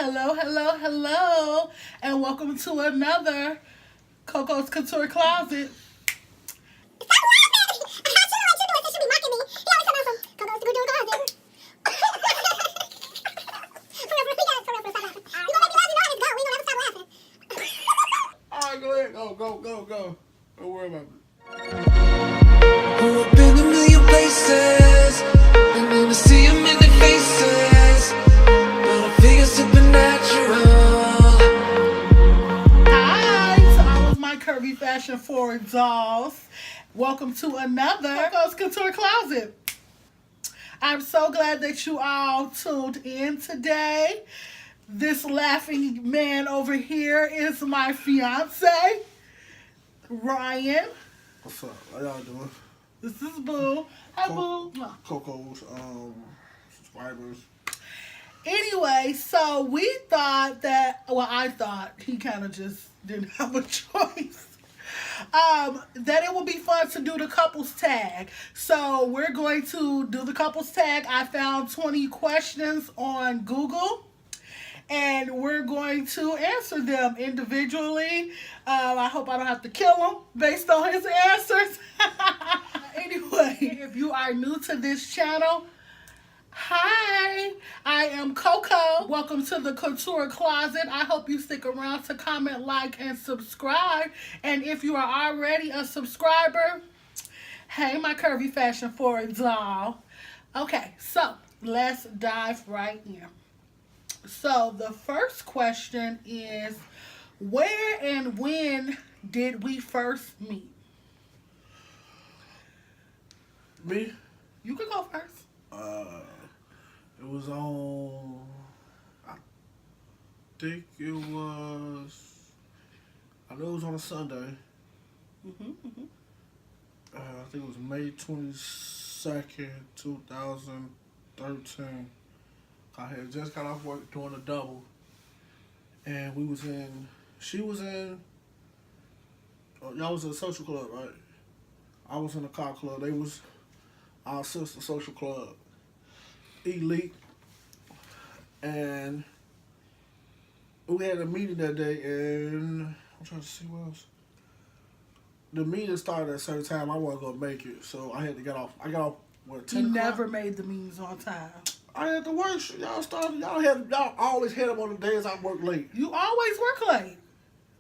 Hello, hello, hello, and welcome to another KOKOS Couture Closet. Alright, go ahead. Go. Don't worry about it. Oh, I've been a million places, and never see a million faces, but I feel supernatural. Hi to all of my Curvy Fashion Forward dolls. Welcome to another KOKOS Couture Closet. I'm so glad that you all tuned in today. This laughing man over here is my fiance, Ryan. What's up? How y'all doing? This is Boo. Hi, Boo. Coco's subscribers. Anyway, so we thought that, well, I thought, he kind of just didn't have a choice, that it would be fun to do the couples tag. So we're going to do the couples tag. I found 20 questions on Google, and we're going to answer them individually. I hope I don't have to kill him based on his answers. Anyway, if you are new to this channel, hi, I am Coco. Welcome to the Couture Closet. I hope you stick around to comment, like, and subscribe. And if you are already a subscriber, hey, my Curvy Fashion Forward doll. Okay, so let's dive right in. So the first question is, where and when did we first meet? Me? You can go first. It was on. I think it was. I know it was on a Sunday. I think it was May 22nd, 2013. I had just got off work doing a double, and we was in. She was in. Y'all was in a social club, right? I was in a car club. They was our sister social club, Elite, and we had a meeting that day. And I'm trying to see what else. The meeting started at a certain time. I wasn't gonna make it, so I had to get off. I got off what 10 You o'clock? never made the meetings on time. I had to work. Y'all always had them on the days I work late. You always work late.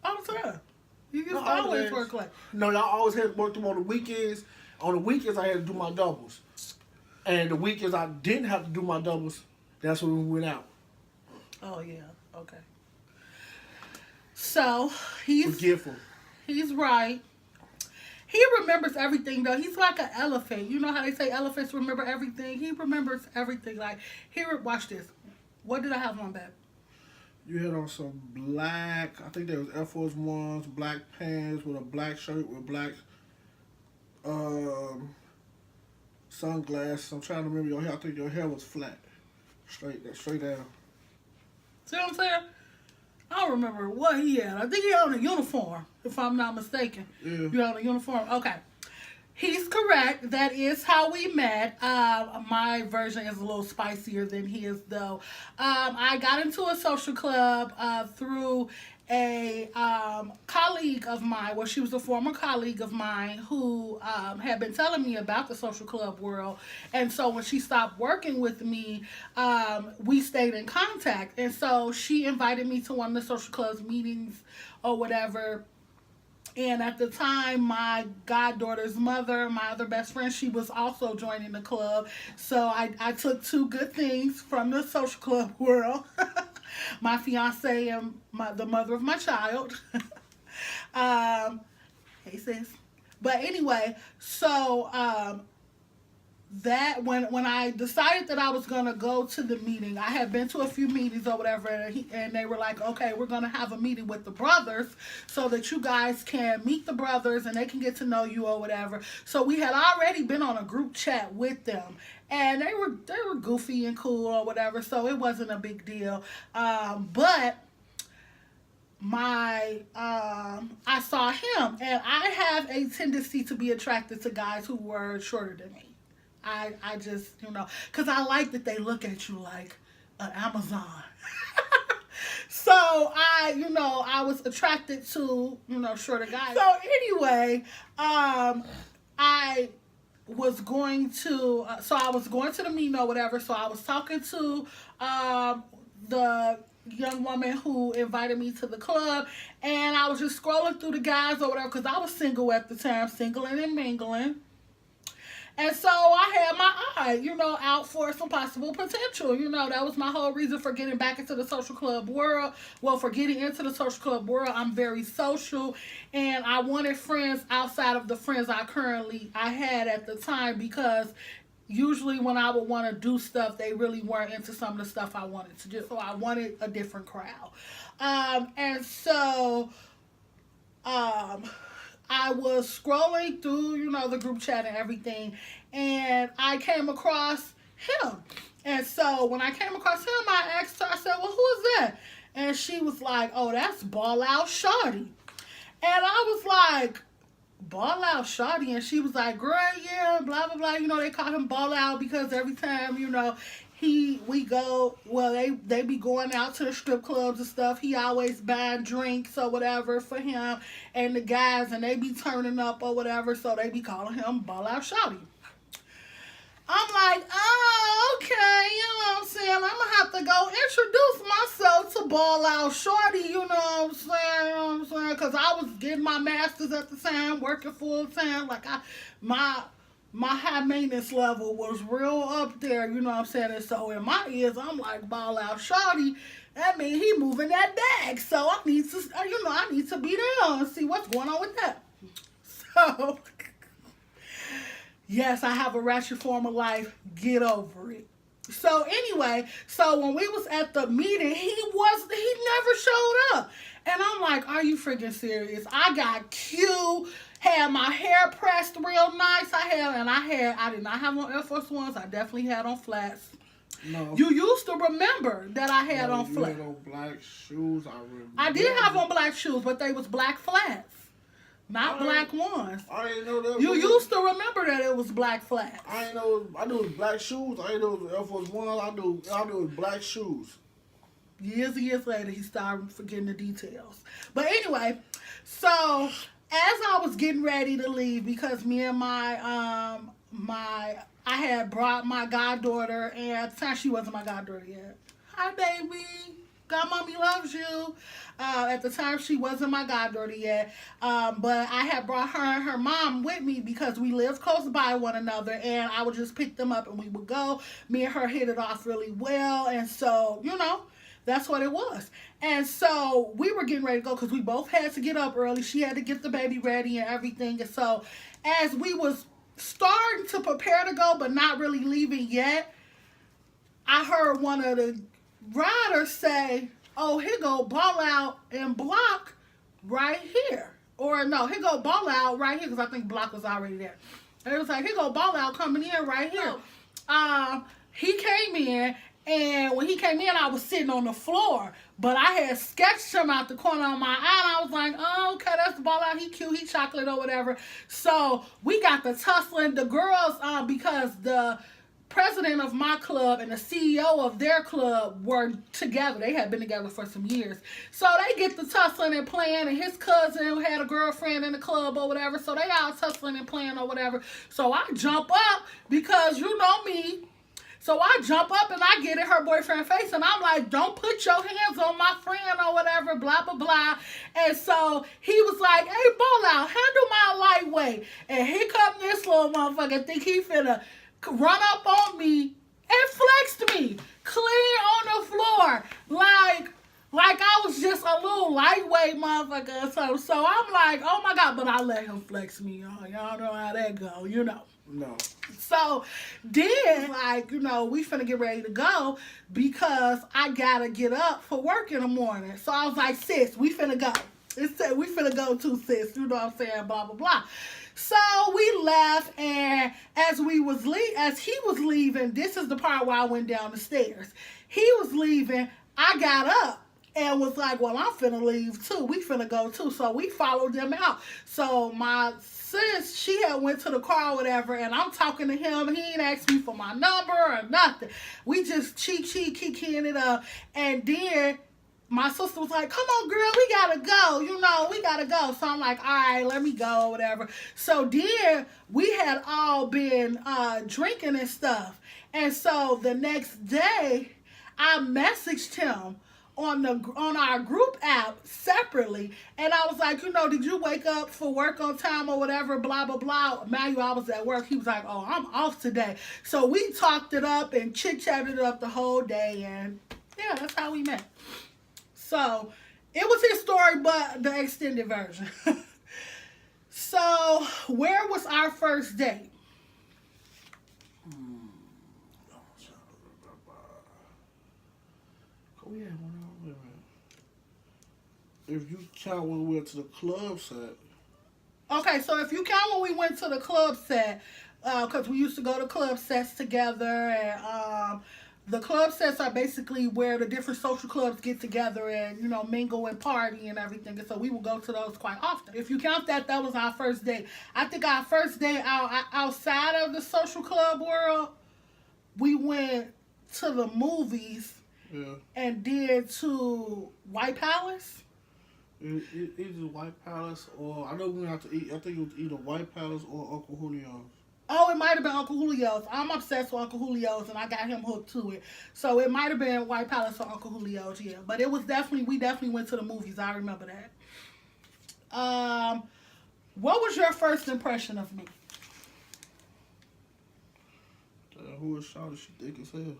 All the time. You used to always work late. No, y'all always had to work them on the weekends. On the weekends, I had to do my doubles. And the weekends I didn't have to do my doubles, that's when we went out. Oh, yeah. Okay. So, he's Forgetful. He's right. He remembers everything, though. He's like an elephant. You know how they say elephants remember everything? He remembers everything. Like, watch this. What did I have on, babe? You had on some black, I think there was Air Force Ones, black pants with a black shirt with black sunglasses. I'm trying to remember your hair. I think your hair was flat. Straight down. See what I'm saying? I don't remember what he had. I think he had on a uniform, if I'm not mistaken. Yeah. You had on a uniform? Okay. He's correct. That is how we met. My version is a little spicier than his, though. I got into a social club through a colleague of mine. Well, she was a former colleague of mine who had been telling me about the social club world. And so when she stopped working with me, we stayed in contact. And so she invited me to one of the social club's meetings or whatever. And at the time, my goddaughter's mother, my other best friend, she was also joining the club. So I took two good things from the social club world. My fiance and the mother of my child. Hey, sis. But anyway, so that when I decided that I was going to go to the meeting, I had been to a few meetings or whatever, and they were like, okay, we're going to have a meeting with the brothers so that you guys can meet the brothers and they can get to know you or whatever. So we had already been on a group chat with them, and they were goofy and cool or whatever, so it wasn't a big deal. But I saw him, and I have a tendency to be attracted to guys who were shorter than me. I just, because I like that they look at you like an Amazon. So I was attracted to, shorter guys. So anyway, I was going to, I was going to the meeting or whatever. So I was talking to the young woman who invited me to the club, and I was just scrolling through the guys or whatever because I was single at the time, singling and mingling. And so I had my eye, out for some possible potential. That was my whole reason for getting back into the social club world. Well, for getting into the social club world, I'm very social, and I wanted friends outside of the friends I had at the time, because usually when I would want to do stuff, they really weren't into some of the stuff I wanted to do. So I wanted a different crowd. And so I was scrolling through, the group chat and everything, and I came across him. And so when I came across him, I asked her, I said, well, who is that? And she was like, oh, that's Ball Out Shawty. And I was like, Ball Out Shawty? And she was like, girl, yeah, blah, blah, blah. They call him Ball Out because every time, we go, well, they be going out to the strip clubs and stuff. He always buying drinks or whatever for him and the guys, and they be turning up or whatever, so they be calling him Ball Out Shawty. I'm like, oh, okay, what I'm saying? I'm going to have to go introduce myself to Ball Out Shorty, what I'm saying? Because I was getting my master's at the time, working full time. Like, my high maintenance level was real up there, what I'm saying? And so in my ears, I'm like, Ball Out Shorty, that means he moving that bag. So I need to, I need to be there and see what's going on with that. So, yes, I have a ratchet form of life. Get over it. So anyway, when we was at the meeting, he never showed up. And I'm like, are you freaking serious? I got cute, had my hair pressed real nice. I did not have on Air Force Ones. I definitely had on flats. No. You used to remember that I had on flats. You had on black shoes. I remember. I did have on black shoes, but they was black flats. Not black ones. I didn't know that. You used to remember that it was black flats. I didn't know. I knew it was black shoes. I didn't know it was Air Force One. I knew it was black shoes. Years and years later, he started forgetting the details. But anyway, so as I was getting ready to leave, because me and I had brought my goddaughter, and at the time she wasn't my goddaughter yet. Hi, baby. Godmommy loves you. At the time, she wasn't my goddaughter yet. But I had brought her and her mom with me because we lived close by one another, and I would just pick them up and we would go. Me and her hit it off really well, and so, that's what it was. And so we were getting ready to go because we both had to get up early. She had to get the baby ready and everything. And so as we was starting to prepare to go, but not really leaving yet, I heard one of the riders say, oh, here go Ball Out and Block right here. Or no, here go Ball Out right here, because I think Block was already there. And it was like, here go Ball Out coming in right here. He came in, and when he came in, I was sitting on the floor. But I had sketched him out the corner of my eye, and I was like, oh, okay, that's Ball Out. He cute, he chocolate or whatever. So we got the tussling. The girls, because the president of my club and the CEO of their club were together. They had been together for some years. So they get the tussling and playing, and his cousin had a girlfriend in the club or whatever. So they all tussling and playing or whatever. So I jump up because you know me. So I jump up and I get in her boyfriend's face, and I'm like, don't put your hands on my friend or whatever, blah, blah, blah. And so he was like, hey, Ball Out, handle my lightweight. And here come this little motherfucker, think he finna run up on me and flexed me clean on the floor. Like I was just a little lightweight motherfucker. So I'm like, oh my God, but I let him flex me. Y'all know how that go, No. So then, we finna get ready to go because I gotta get up for work in the morning. So I was like, sis, we finna go. It said we finna go too, sis. You know what I'm saying? Blah, blah, blah. So we left, and as he was leaving, this is the part where I went down the stairs. He was leaving, I got up and was like, well, I'm finna leave too. We finna go too. So we followed them out. So my sis, she had went to the car or whatever, and I'm talking to him. He ain't asked me for my number or nothing. We just cheek, kicking it up. And then my sister was like, come on, girl, we gotta go. You know, we gotta go. So I'm like, all right, let me go, whatever. So then we had all been drinking and stuff. And so the next day, I messaged him on our group app separately, and I was like, you know, did you wake up for work on time or whatever, blah blah blah. Manuel, I was at work. He was like, oh, I'm off today. So we talked it up and chit-chatted it up the whole day, and yeah, that's how we met. So it was his story, but the extended version. So where was our first date? Oh yeah, wait a minute. If you count when we went to the club set. Okay, so if you count when we went to the club set, because we used to go to club sets together, and the club sets are basically where the different social clubs get together and, you know, mingle and party and everything. And so we would go to those quite often. If you count that, that was our first date. I think our first date outside of the social club world, we went to the movies. Yeah. And did to White Palace. Either White Palace or I know we went out to eat. I think it was either White Palace or Uncle Julio's. Oh, it might have been Uncle Julio's. I'm obsessed with Uncle Julio's, and I got him hooked to it. So it might have been White Palace or Uncle Julio's, yeah. But it was we definitely went to the movies. I remember that. What was your first impression of me? Who was shouting? She thick as hell.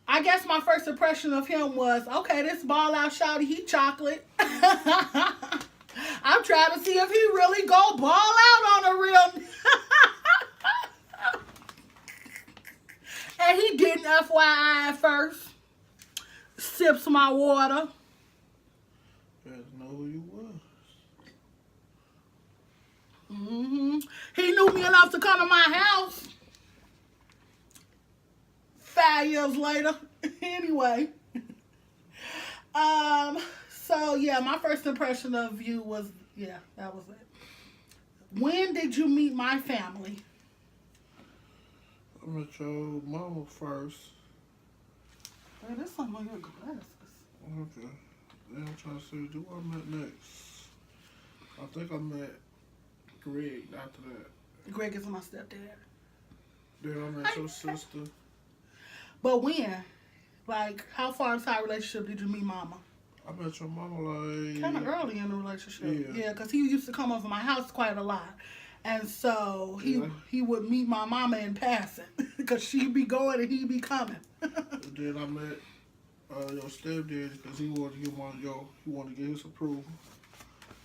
I guess my first impression of him was, okay, this ball out shouty, he chocolate. I'm trying to see if he really go ball out on a real. And he didn't, FYI, at first. Sips my water. Better know who you was. Mm-hmm. He knew me enough to come to my house. 5 years later. Anyway. So yeah, my first impression of you was, yeah, that was it. When did you meet my family? I met your mama first. Hey, there's something on your glasses. Okay. Then I'm trying to see who I met next. I think I met Greg after that. Greg is my stepdad. Then I met your sister. But when? Like, how far into our relationship did you meet mama? I met your mama like... Kind of early in the relationship. Yeah. Because he used to come over my house quite a lot. And so he would meet my mama in passing. Because she'd be going and he'd be coming. And then I met your stepdad because he wanted to get his approval.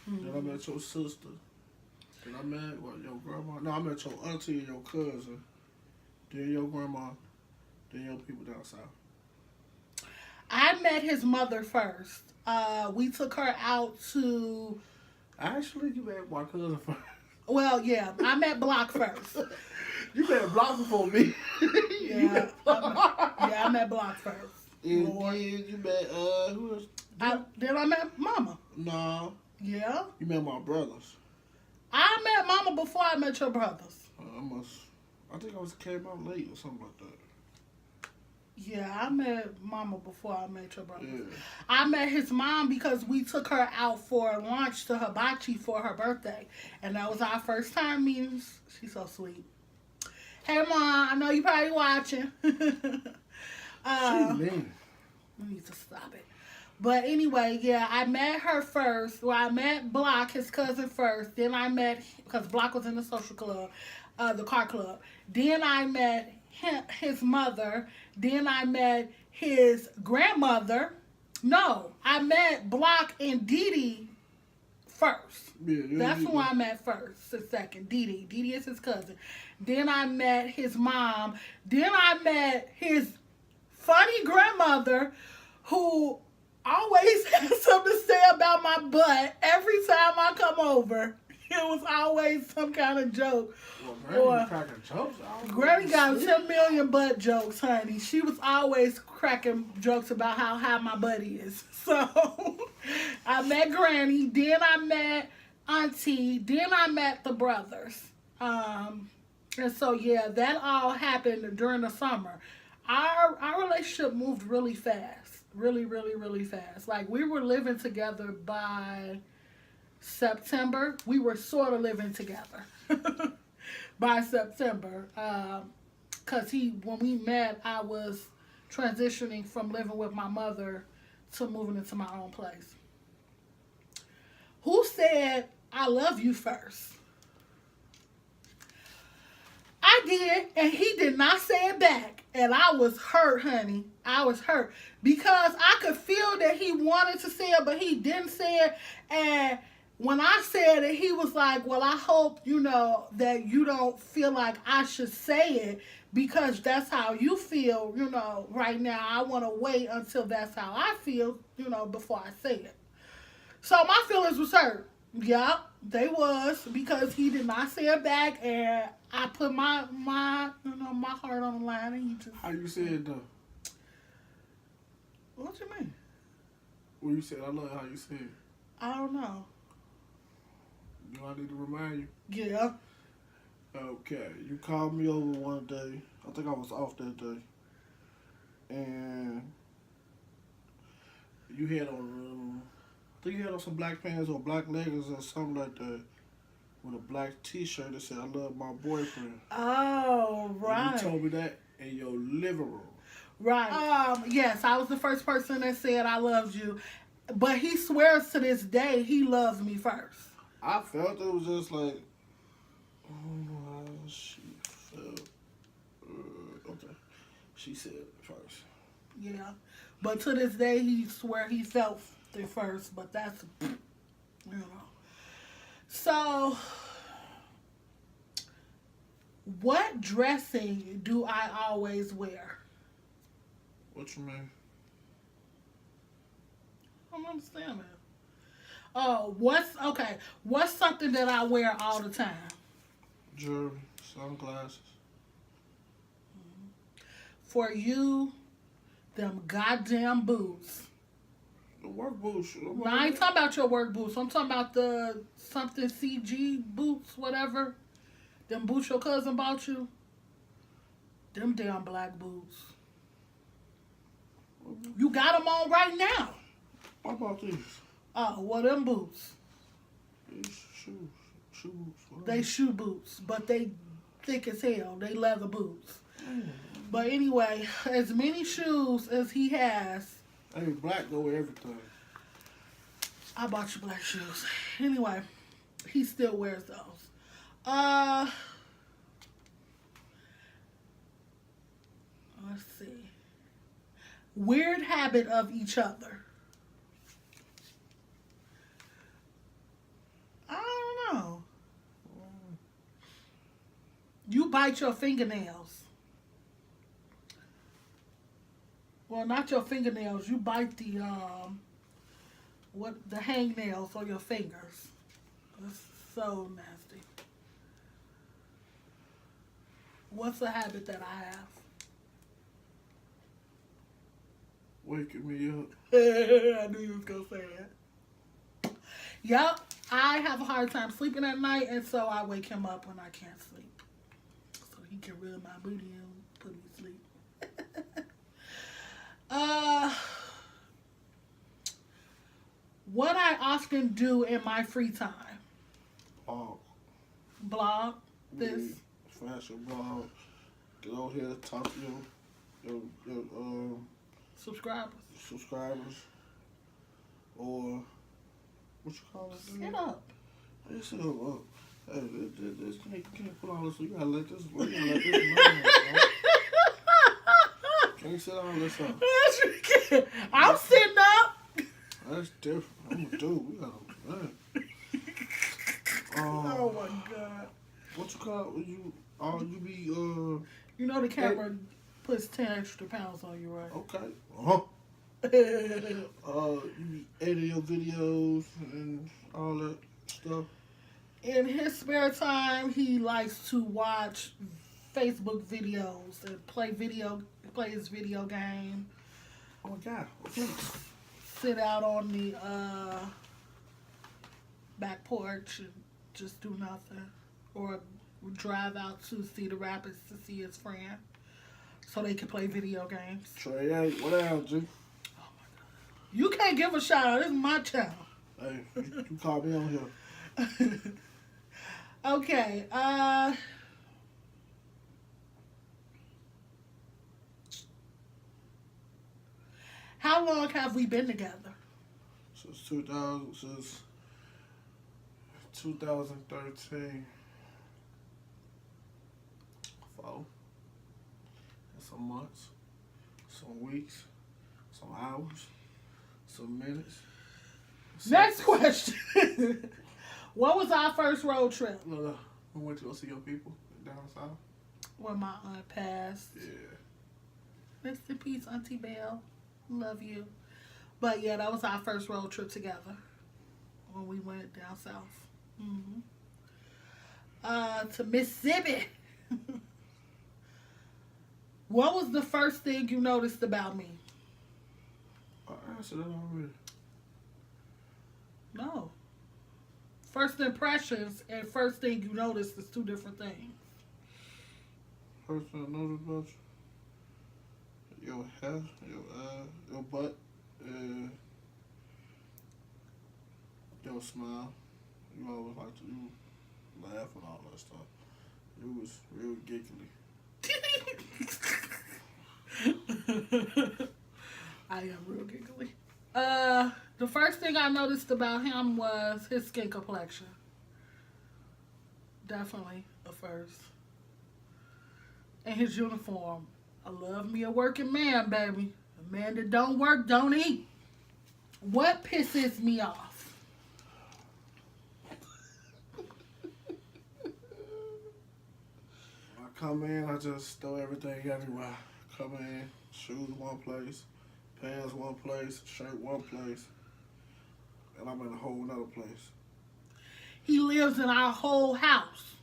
Mm-hmm. Then I met your sister. Then I met your grandma. No, I met your auntie and your cousin. Then your grandma. Then your people down south. I met his mother first. We took her out to... Actually, you met my cousin first. Well, yeah, I met Block first. You met Block before me. Yeah, I met Block first. And then you met, who else? Then I met Mama. No. Yeah? You met my brothers. I met Mama before I met your brothers. I think I came out late or something like that. Yeah, I met Mama before I met your brothers. Yeah. I met his mom because we took her out for lunch to Hibachi for her birthday. And that was our first time meeting. She's so sweet. Hey, Mom, I know you probably watching. She mean. I need to stop it. But anyway, yeah, I met her first. Well, I met Block, his cousin, first. Then I met, because Block was in the social club, the car club. Then I met his mother. Then I met his grandmother. No, I met Block and Dee Dee first. Yeah, That's who I met first. The second, Dee Dee. Dee Dee is his cousin. Then I met his mom. Then I met his funny grandmother, who always has something to say about my butt every time I come over. It was always some kind of joke. Well, Granny cracking jokes. Granny got 10 million butt jokes, honey. She was always cracking jokes about how high my butt is. So, I met Granny. Then I met Auntie. Then I met the brothers. And so, yeah, that all happened during the summer. our relationship moved really fast. Really, really, really fast. Like, we were living together by September. We were sort of living together by September. Because when we met, I was transitioning from living with my mother to moving into my own place. Who said, I love you first? I did, and he did not say it back. And I was hurt, honey. I was hurt. Because I could feel that he wanted to say it, but he didn't say it. And when I said it, he was like, well, I hope, that you don't feel like I should say it because that's how you feel, right now. I want to wait until that's how I feel, before I say it. So my feelings was hurt. Yeah, they was, because he did not say it back, and I put my my heart on the line, and he just... How you said it, though? What you mean? What you said? I love how you said it. I don't know. Do I need to remind you? Yeah. Okay, you called me over one day. I think I was off that day. And you had on, I think you had on some black pants or black leggings or something like that, with a black t-shirt that said, I love my boyfriend. Oh, right. And you told me that in your living room. Right. Yes, I was the first person that said I loved you. But he swears to this day he loves me first. I felt it was just like, I don't know how she felt. Okay. She said it first. Yeah. But to this day, he swear he felt it first. But that's, So, what dressing do I always wear? What you mean? I don't understand that. Oh, what's something that I wear all the time? Jewelry, sunglasses. For you, them goddamn boots. The work boots. No, I ain't talking about your work boots. I'm talking about the something CG boots, whatever. Them boots your cousin bought you. Them damn black boots. You got them on right now. What about these? Oh, well, them boots. These shoes. They shoe boots, but they thick as hell. They leather boots. But anyway, as many shoes as he has. Hey, black go with everything. I bought you black shoes. Anyway, he still wears those. Let's see. Weird habit of each other. I don't know. You bite your fingernails. Well, not your fingernails. You bite the hangnails on your fingers. That's so nasty. What's a habit that I have? Waking me up. I knew you was gonna say that. Yup, I have a hard time sleeping at night, and so I wake him up when I can't sleep, so he can rub my booty and put me to sleep. What I often do in my free time. Blog. This. Fashion blog. Get over here, talk to your Subscribers. Or what you call it? Sit up. Hey, sit up. Hey, this can't put all this. You gotta let this. You gotta let this know. Can't sit all this up. I'm sitting up. That's different. I'm a dude. We gotta. Man. Oh my God. What you call it? You be You know the camera puts 10 extra pounds on you, right? Okay. You be editing your videos and all that stuff. In his spare time, he likes to watch Facebook videos and play his video game. Oh my God. Okay. Sit out on the back porch and just do nothing. Or drive out to Cedar Rapids to see his friend. so they can play video games. Trey, hey, what down, G? You can't give a shout out. This is my channel. Hey, you called me on here. Okay. How long have we been together? Since 2013. 4. Some months, some weeks, some hours, some minutes. Next question. What was our first road trip? Look, we went to go see your people down south. Where my aunt passed. Yeah. Rest in peace, Auntie Belle. Love you. But yeah, that was our first road trip together when we went down south. To Mississippi. What was the first thing you noticed about me? I answered that already. No. First impressions and first thing you noticed is two different things. First thing I noticed about you, your hair, your butt, your smile. You always like to laugh and all that stuff. It was real giggly. I am real giggly. The first thing I noticed about him was his skin complexion. Definitely a first. And his uniform. I love me a working man, baby. A man that don't work, don't eat. What pisses me off? I come in, I just throw everything everywhere. Come in, shoes one place, pants one place, shirt one place, and I'm in a whole nother place. He lives in our whole house.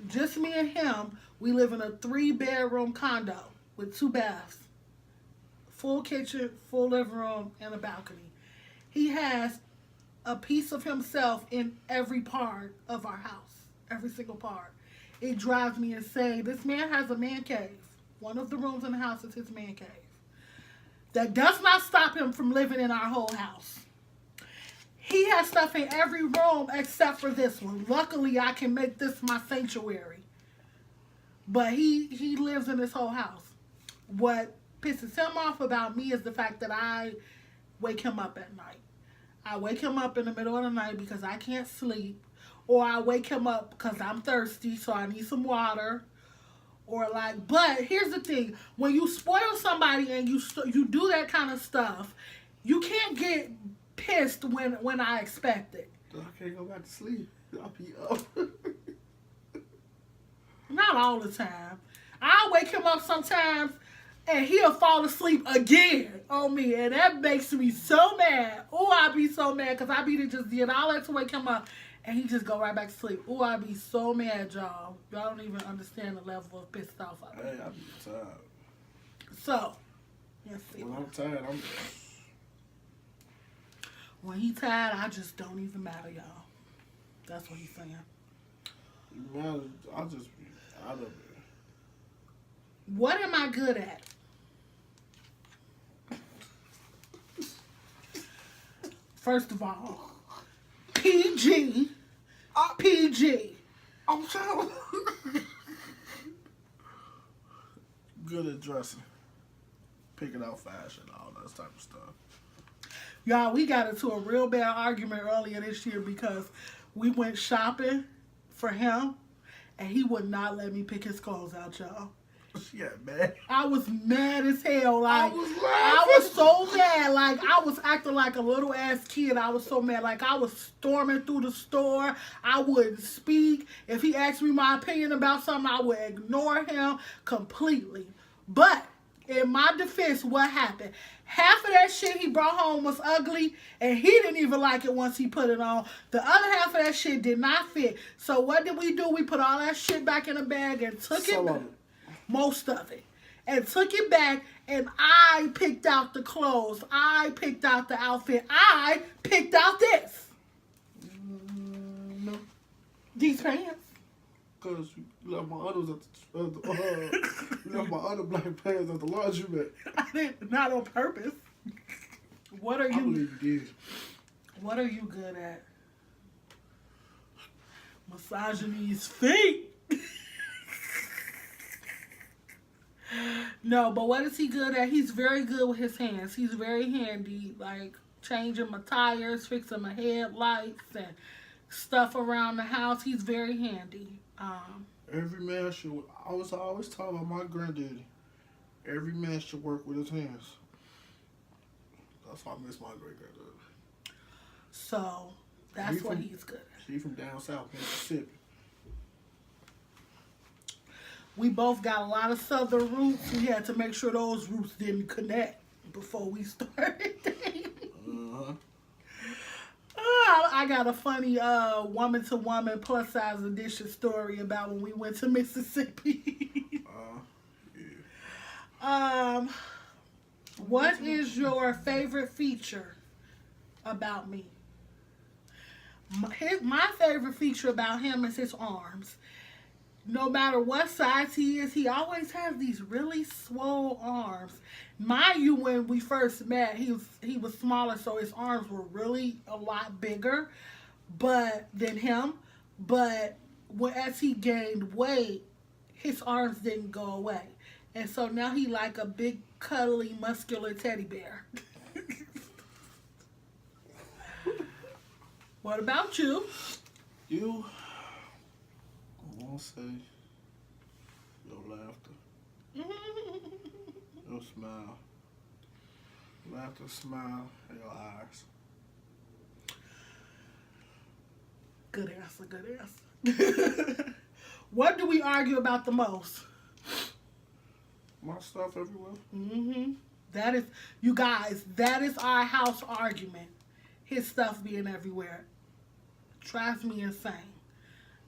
Just me and him, we live in a 3-bedroom condo with 2 baths. Full kitchen, full living room, and a balcony. He has a piece of himself in every part of our house. Every single part. It drives me insane. This man has a man cave. One of the rooms in the house is his man cave. That does not stop him from living in our whole house. He has stuff in every room except for this one. Luckily, I can make this my sanctuary. But he lives in this whole house. What pisses him off about me is the fact that I wake him up at night. I wake him up in the middle of the night because I can't sleep. Or I wake him up because I'm thirsty, so I need some water. Or like, but here's the thing. When you spoil somebody and you do that kind of stuff, you can't get pissed when I expect it. I can't go back to sleep. I'll be up. Not all the time. I'll wake him up sometimes and he'll fall asleep again on me. And that makes me so mad. Oh, I be so mad because I be to just did all that to wake him up and he just go right back to sleep. Oh, I be so mad, y'all. Y'all don't even understand the level of pissed off I be. Hey, I be tired. So, let's see. When I'm tired, When he tired, I just don't even matter, y'all. That's what he's saying. Man, I'll just be out of it. What am I good at? First of all, PG. PG. I'm trying to... Good at dressing. Picking out fashion, all that type of stuff. Y'all, we got into a real bad argument earlier this year because we went shopping for him and he would not let me pick his clothes out, y'all. Yeah, man. I was mad as hell. Like, I was so mad. Like, I was acting like a little ass kid. I was so mad. Like, I was storming through the store. I wouldn't speak. If he asked me my opinion about something, I would ignore him completely. But in my defense, what happened? Half of that shit he brought home was ugly, and he didn't even like it once he put it on. The other half of that shit did not fit. So what did? We put all that shit back in the bag and took it. Most of it. And took it back, and I picked out the clothes. I picked out the outfit. I picked out this. No. These pants. Because You left my others at the you left my other black pants at the laundromat. I didn't, not on purpose. What are I you? believe you did. What are you good at? Massaging these feet. No, but what is he good at? He's very good with his hands. He's very handy, like changing my tires, fixing my headlights, and stuff around the house. He's very handy. Every man should. I always talking about my granddaddy. Every man should work with his hands. That's why I miss my great granddaddy. So that's what he's good at. He from down south, Mississippi. We both got a lot of southern roots. We had to make sure those roots didn't connect before we started dating. I got a funny woman-to-woman plus-size edition story about when we went to Mississippi. Yeah. What is your favorite feature about me? My favorite feature about him is his arms. No matter what size he is, he always has these really swole arms. Mind you, when we first met, he was smaller, so his arms were really a lot bigger than him. But as he gained weight, his arms didn't go away. And so now he like a big, cuddly, muscular teddy bear. What about you? You, I want to say, your laughter, your smile, laughter, smile, and your eyes. Good answer, good answer. What do we argue about the most? My stuff everywhere. That is, you guys, that is our house argument. His stuff being everywhere. Drives me insane.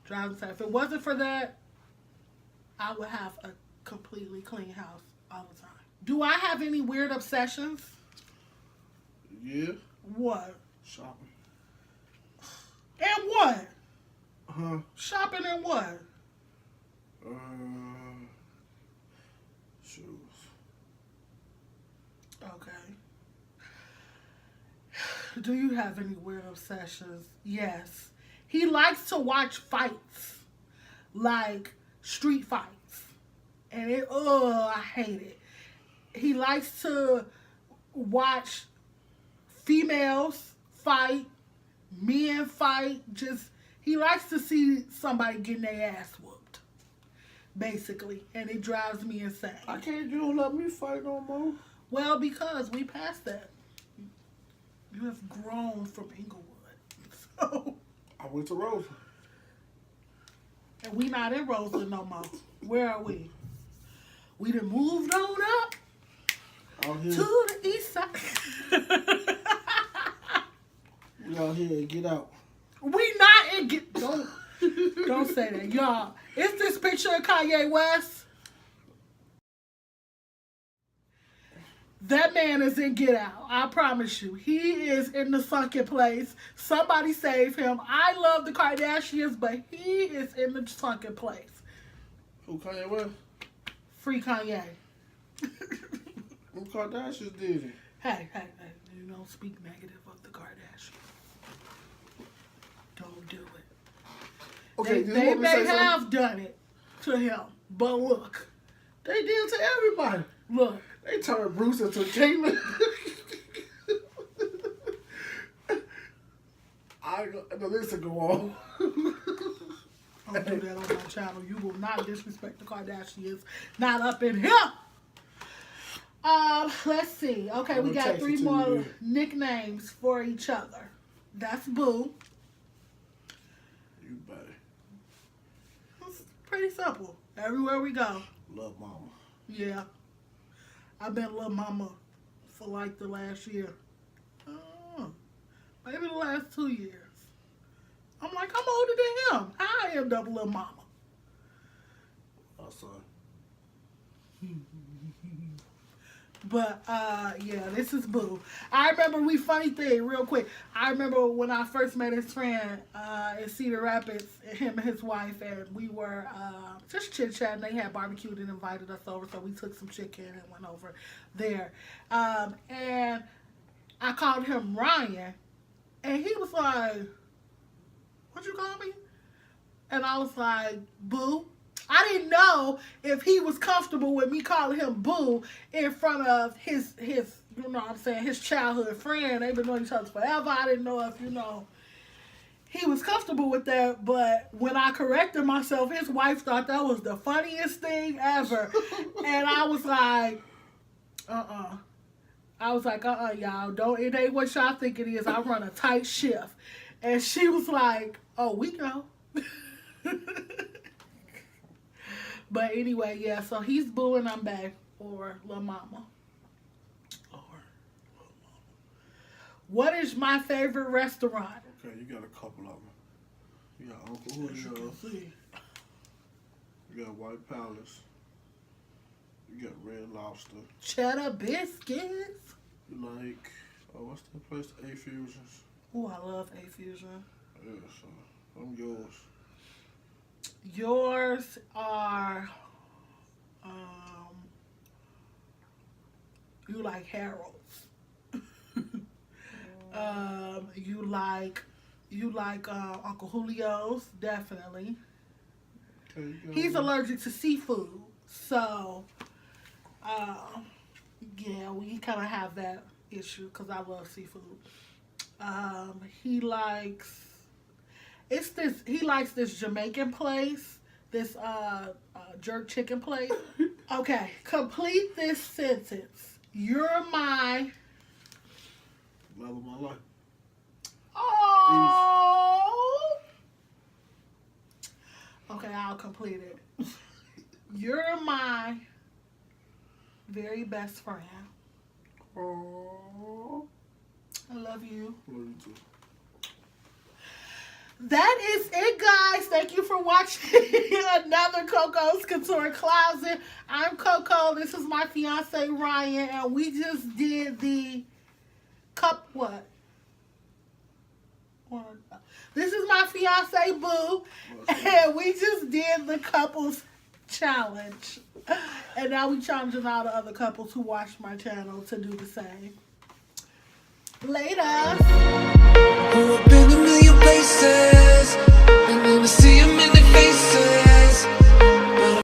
Drives me insane. If it wasn't for that, I would have a completely clean house all the time. Do I have any weird obsessions? Yeah. What? Shopping. And what? Huh? Shopping and what? Shoes. Okay. Do you have any weird obsessions? Yes. He likes to watch fights. Like street fights. And I hate it. He likes to watch females fight, men fight. He likes to see somebody getting their ass whooped. Basically. And it drives me insane. You don't let me fight no more. Well, because we passed that. You have grown from Inglewood. So. I went to Rosa. And we not in Rosa no more. Where are we? We done moved on up Out here. to the east side. We out here and get out. We not in don't say that. Y'all, is this picture of Kanye West? That man is in Get Out. I promise you. He is in the sunken place. Somebody save him. I love the Kardashians, but he is in the sunken place. Who, Kanye West? Free Kanye. Who Kardashians did it? Hey. You don't speak negative of the Kardashians. Don't do it. Okay, They may have done it to him, but look. They did to everybody. Look. They turned Bruce into Caitlyn. The list will go on. Don't do that on my channel. You will not disrespect the Kardashians. Not up in here. Let's see. Okay, we got 3 more nicknames for each other. That's Boo. You better. It's pretty simple. Everywhere we go. Love mama. Yeah. I've been Lil Mama for like the last year. Maybe the last 2 years. I'm like, I'm older than him. I am double Lil Mama. Oh, son. But yeah, this is Boo. I remember funny thing, real quick. I remember when I first met his friend in Cedar Rapids, him and his wife, and we were just chit chatting. They had barbecued and invited us over, so we took some chicken and went over there. And I called him Ryan, and he was like, "What'd you call me?" And I was like, "Boo." I didn't know if he was comfortable with me calling him Boo in front of his you know what I'm saying, his childhood friend. They've been knowing each other forever. I didn't know if, he was comfortable with that. But when I corrected myself, his wife thought that was the funniest thing ever. And I was like, I was like, y'all, it ain't what y'all think it is. I run a tight shift. And she was like, oh, we know. But anyway, yeah, so he's Boo and I'm back, or Lil Mama. What is my favorite restaurant? Okay, you got a couple of them. You got Uncle Julio's. You got White Palace. You got Red Lobster. Cheddar biscuits. You like, what's that place? A Fusions. Oh, I love A Fusion. Yeah, so I'm yours. Yours are, you like Harold's. You like Uncle Julio's, definitely. Okay, He's allergic to seafood, so yeah, we kind of have that issue because I love seafood. He likes this Jamaican place, this jerk chicken place. Okay, complete this sentence. You're my love of my life. Oh. Okay, I'll complete it. You're my very best friend. Oh. I love you. Love you too. That is it, guys. Thank you for watching another KOKOS Couture Closet. I'm Coco. This is my fiance Ryan, and we just did the what? This is my fiance Boo, and we just did the couples challenge. And now we challenging all the other couples who watch my channel to do the same. Later. Been a million places.